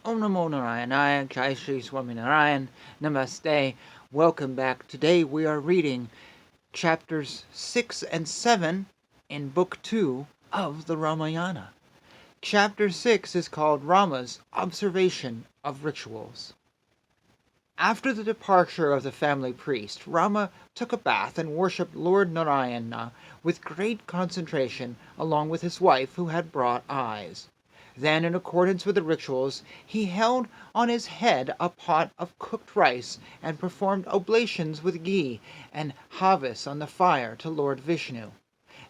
Om Namo Narayana, Jai Shri Swaminarayan, Namaste. Welcome back. Today we are reading chapters 6 and 7 in Book 2 of the Ramayana. Chapter 6 is called Rama's Observation of Rituals. After the departure of the family priest, Rama took a bath and worshipped Lord Narayana with great concentration along with his wife who had brought eyes. Then, in accordance with the rituals, he held on his head a pot of cooked rice and performed oblations with ghee and havis on the fire to Lord Vishnu.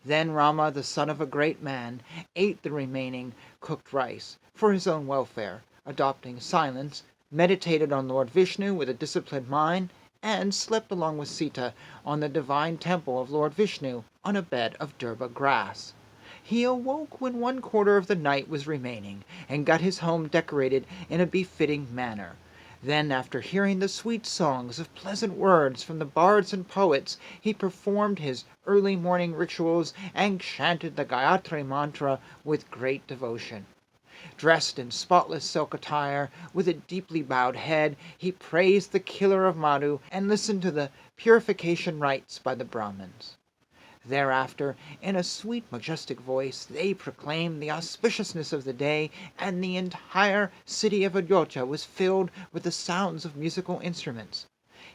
Then Rama, the son of a great man, ate the remaining cooked rice for his own welfare, adopting silence, meditated on Lord Vishnu with a disciplined mind, and slept along with Sita on the divine temple of Lord Vishnu on a bed of durba grass. He awoke when 1/4 of the night was remaining, and got his home decorated in a befitting manner. Then, after hearing the sweet songs of pleasant words from the bards and poets, he performed his early morning rituals and chanted the Gayatri mantra with great devotion. Dressed in spotless silk attire, with a deeply bowed head, he praised the killer of Madhu and listened to the purification rites by the Brahmins. Thereafter, in a sweet majestic voice, they proclaimed the auspiciousness of the day, and the entire city of Ayodhya was filled with the sounds of musical instruments.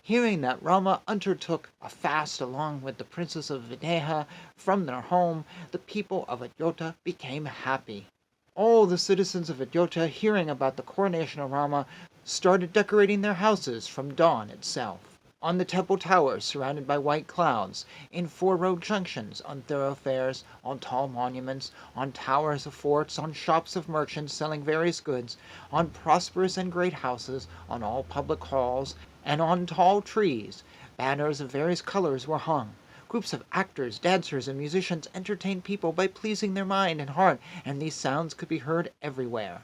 Hearing that Rama undertook a fast along with the princess of Videha from their home, the people of Ayodhya became happy. All the citizens of Ayodhya, hearing about the coronation of Rama, started decorating their houses from dawn itself. On the temple towers surrounded by white clouds, in 4-road junctions, on thoroughfares, on tall monuments, on towers of forts, on shops of merchants selling various goods, on prosperous and great houses, on all public halls, and on tall trees, banners of various colors were hung. Groups of actors, dancers, and musicians entertained people by pleasing their mind and heart, and these sounds could be heard everywhere.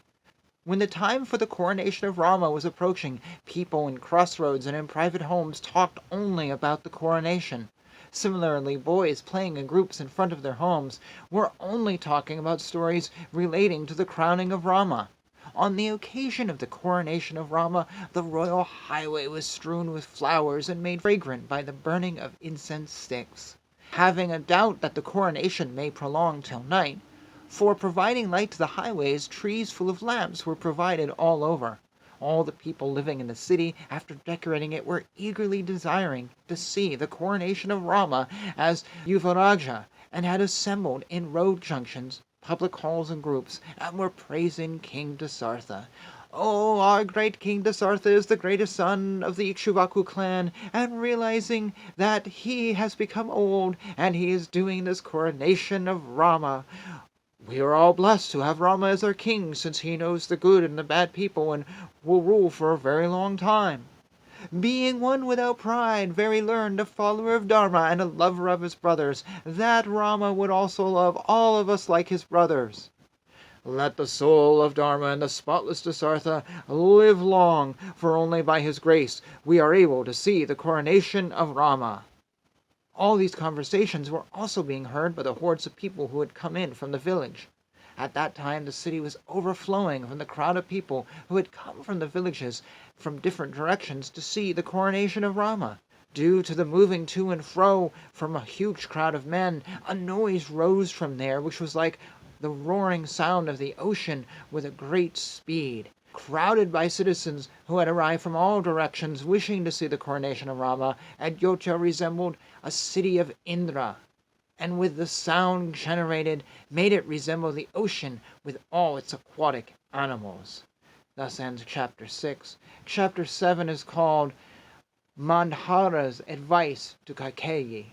When the time for the coronation of Rama was approaching, people in crossroads and in private homes talked only about the coronation. Similarly, boys playing in groups in front of their homes were only talking about stories relating to the crowning of Rama. On the occasion of the coronation of Rama, the royal highway was strewn with flowers and made fragrant by the burning of incense sticks. Having a doubt that the coronation may prolong till night, for providing light to the highways, trees full of lamps were provided all over. All the people living in the city, after decorating it, were eagerly desiring to see the coronation of Rama as Yuvaraja, and had assembled in road junctions, public halls, and groups, and were praising King Dasartha. "Oh, our great King Dasartha is the greatest son of the Ikshuvaku clan, and realizing that he has become old, and he is doing this coronation of Rama. We are all blessed to have Rama as our king, since he knows the good and the bad people and will rule for a very long time. Being one without pride, very learned, a follower of Dharma, and a lover of his brothers, that Rama would also love all of us like his brothers. Let the soul of Dharma and the spotless Dasartha live long, for only by his grace we are able to see the coronation of Rama." All these conversations were also being heard by the hordes of people who had come in from the village. At that time the city was overflowing from the crowd of people who had come from the villages from different directions to see the coronation of Rama. Due to the moving to and fro from a huge crowd of men, a noise rose from there which was like the roaring sound of the ocean with a great speed. Crowded by citizens who had arrived from all directions wishing to see the coronation of Rama, Ayodhya resembled a city of Indra, and with the sound generated made it resemble the ocean with all its aquatic animals. Thus ends chapter 6. Chapter 7 is called Mandhara's Advice to Kaikeyi.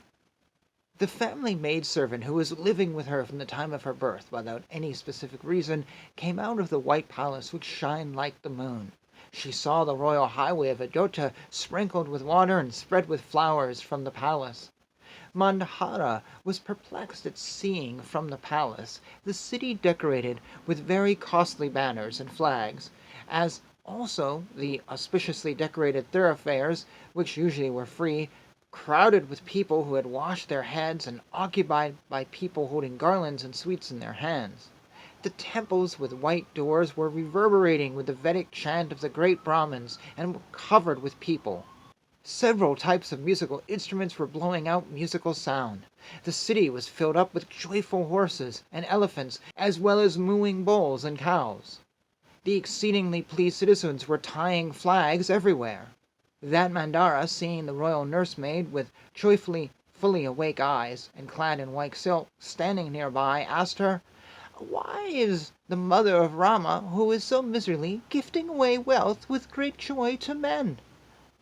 The family maidservant who was living with her from the time of her birth, without any specific reason, came out of the white palace which shined like the moon. She saw the royal highway of Ayodhya sprinkled with water and spread with flowers from the palace. Mandhara was perplexed at seeing from the palace the city decorated with very costly banners and flags, as also the auspiciously decorated thoroughfares, which usually were free, crowded with people who had washed their heads and occupied by people holding garlands and sweets in their hands. The temples with white doors were reverberating with the Vedic chant of the great Brahmins and were covered with people. Several types of musical instruments were blowing out musical sound. The city was filled up with joyful horses and elephants, as well as mooing bulls and cows. The exceedingly pleased citizens were tying flags everywhere. That Mandhara, seeing the royal nursemaid with joyfully fully awake eyes and clad in white silk standing nearby, asked her, "Why is the mother of Rama, who is so miserly, gifting away wealth with great joy to men?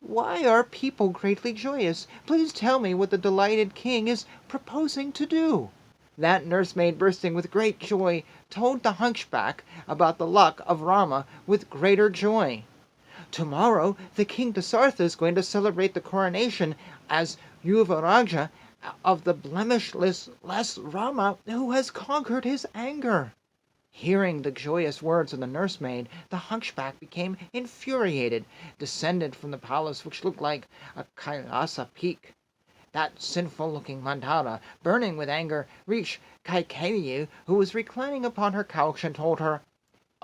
Why are people greatly joyous? Please tell me what the delighted king is proposing to do." That nursemaid, bursting with great joy, told the hunchback about the luck of Rama with greater joy. "Tomorrow the King Dasartha is going to celebrate the coronation as Yuvaraja of the blemishless Rama, who has conquered his anger." Hearing the joyous words of the nursemaid, the hunchback became infuriated, descended from the palace, which looked like a Kailasa peak. That sinful-looking Mandhara, burning with anger, reached Kaikeyi, who was reclining upon her couch, and told her,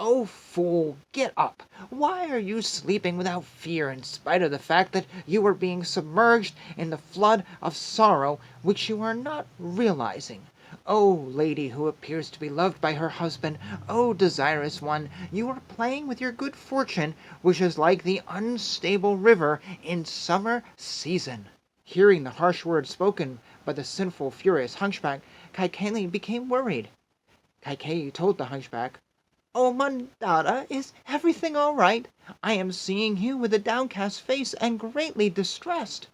"Oh, fool, get up! Why are you sleeping without fear, in spite of the fact that you are being submerged in the flood of sorrow which you are not realizing? Oh, lady who appears to be loved by her husband, oh, desirous one, you are playing with your good fortune, which is like the unstable river in summer season." Hearing the harsh words spoken by the sinful, furious hunchback, Kaikeyi became worried. Kaikeyi told the hunchback, "Oh, Mandhara, is everything all right? I am seeing you with a downcast face and greatly distressed."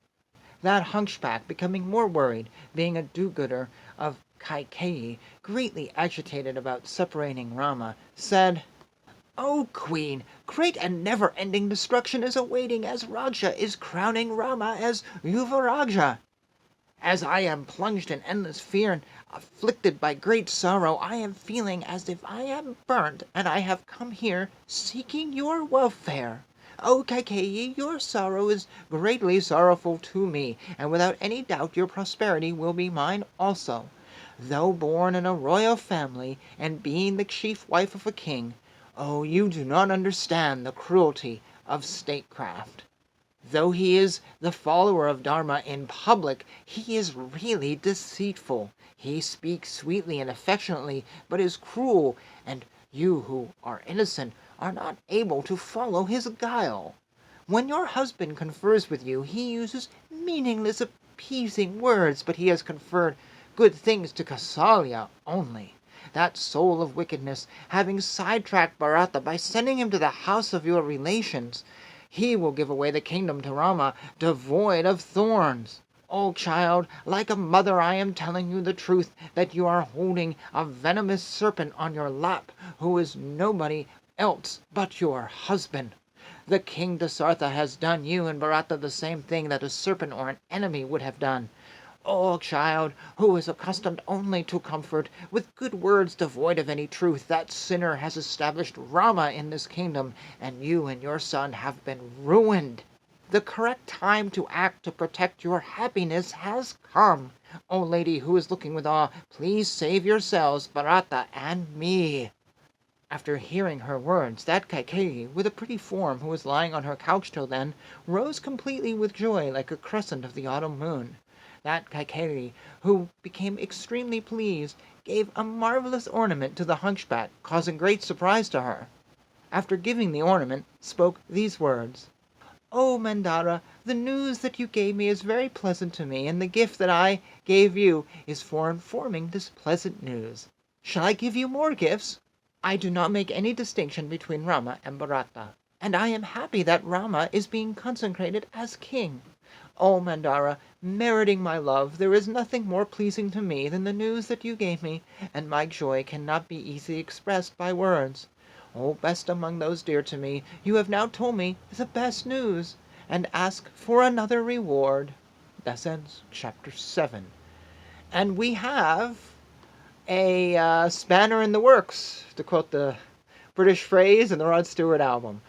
That hunchback, becoming more worried, being a do-gooder of Kaikeyi, greatly agitated about separating Rama, said, "O queen, great and never-ending destruction is awaiting as Raja is crowning Rama as Yuvaraja. As I am plunged in endless fear and afflicted by great sorrow, I am feeling as if I am burnt, and I have come here seeking your welfare. O Kaikeyi, your sorrow is greatly sorrowful to me, and without any doubt your prosperity will be mine also. Though born in a royal family, and being the chief wife of a king, oh, you do not understand the cruelty of statecraft. Though he is the follower of Dharma in public, he is really deceitful. He speaks sweetly and affectionately, but is cruel, and you who are innocent are not able to follow his guile. When your husband confers with you, he uses meaningless, appeasing words, but he has conferred good things to Kausalya only. That soul of wickedness, having sidetracked Bharata by sending him to the house of your relations, he will give away the kingdom to Rama, devoid of thorns. Oh, child, like a mother I am telling you the truth, that you are holding a venomous serpent on your lap, who is nobody else but your husband. The King Dasartha has done you and Bharata the same thing that a serpent or an enemy would have done. Oh, child, who is accustomed only to comfort, with good words devoid of any truth, that sinner has established Rama in this kingdom, and you and your son have been ruined. The correct time to act to protect your happiness has come. O lady who is looking with awe, please save yourselves, Bharata, and me." After hearing her words, that Kaikeyi, with a pretty form, who was lying on her couch till then, rose completely with joy like a crescent of the autumn moon. That Kaikeyi, who became extremely pleased, gave a marvellous ornament to the hunchback, causing great surprise to her. After giving the ornament, spoke these words: "O Mandhara, the news that you gave me is very pleasant to me, and the gift that I gave you is for informing this pleasant news. Shall I give you more gifts? I do not make any distinction between Rama and Bharata, and I am happy that Rama is being consecrated as king. O Mandhara, meriting my love, there is nothing more pleasing to me than the news that you gave me, and my joy cannot be easily expressed by words. O best among those dear to me, you have now told me the best news, and ask for another reward." Thus ends chapter 7. And we have a spanner in the works, to quote the British phrase in the Rod Stewart album.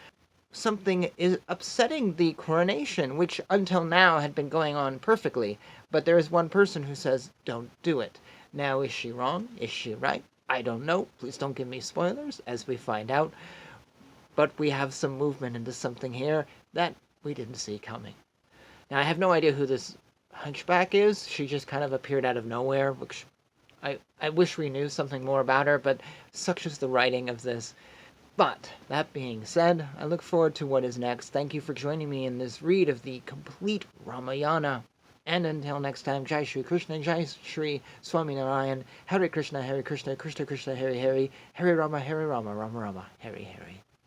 Something is upsetting the coronation, which until now had been going on perfectly, but there is one person who says, don't do it. Now, is she wrong? Is she right? I don't know. Please don't give me spoilers as we find out. But we have some movement into something here that we didn't see coming. Now, I have no idea who this hunchback is. She just kind of appeared out of nowhere, which I wish we knew something more about her, but such is the writing of this. But, that being said, I look forward to what is next. Thank you for joining me in this read of the complete Ramayana. And until next time, Jai Shri Krishna, Jai Shri Swaminarayan, Hare Krishna, Krishna Krishna, Hare Hare, Hare Rama, Rama Rama, Hare Hare.